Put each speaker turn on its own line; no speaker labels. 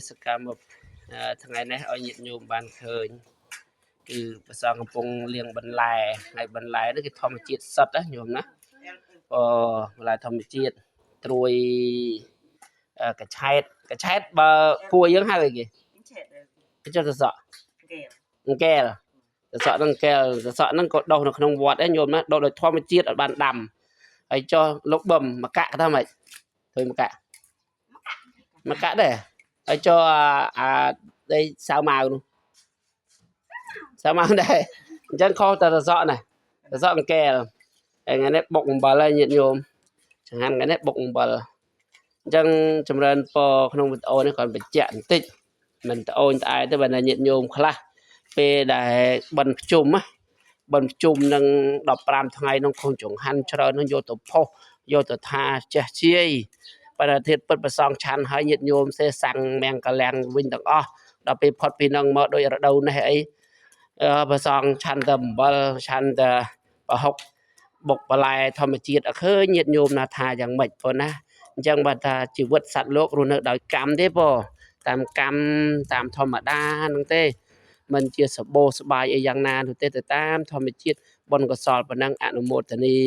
សកម្មថ្ងៃនេះឲ្យញាតិញោមបានឃើញគឺប្រសងកំពុងលៀងបន្លែហើយបន្លែនេះគឺធម្មជាតិសុទ្ធណាញោមណាបន្លែធម្មជាតិត្រួយកញ្ឆែតបើពួកយើងហៅអីគេចុះសសក់កែលសសក់នឹងកែលសសក់នឹងក៏ដុះនៅក្នុងវត្តដែរញោមណាដុះដោយធម្មជាតិអត់បានដាំហើយចុះលោកបឹមមកកាក់ថាម៉េចឃើញមកកាក់ដែរហើយចុះអាដីសៅម៉ាវនោះសៅម៉ាវដែរអញ្ចឹងខុសតែសសក់ណាសសក់កែលហើយថ្ងៃនេះបុកអំបិលហើយញាតិញោមចង្ហាន់ថ្ងៃនេះបុកអំបិលអញ្ចឹងចម្រើនពរក្នុងវីដេអូនេះគាត់បញ្ជាក់បន្តិចមិនត្អូញត្អែទេបើញាតិញោមខ្លះពេលដែលបិណ្ឌភ្ជុំនឹង15ថ្ងៃក្នុងខុសចង្ហាន់ច្រើននឹងយកទៅផុសយកទៅថាចេះជាយបរិធាតុពិតប្រសងឆាន់ហើយញាតិញោមសេសាំងមៀងកលាំងវិញទាំងអស់ដល់ពេលផុតពីនឹងមកដោយរដូវនេះអីប្រសងឆាន់តែអំបិលឆាន់តែប្រហុកបុកបន្លែធម្មជាតិអត់ឃើញញាតិញោមណាថាយ៉ាងម៉េចប៉ុណ្ណាអញ្ចឹងបើថាជីវិតសត្វលោករស់នៅដោយកម្មទេបងតាមកម្មតាមធម្មតាហ្នឹងទេមិនជាសបោសបាយអីយ៉ាងណានោះទេទៅតាមធម្មជាតិបុណ្យកុសលប៉ុណ្ណឹងអនុមោទនា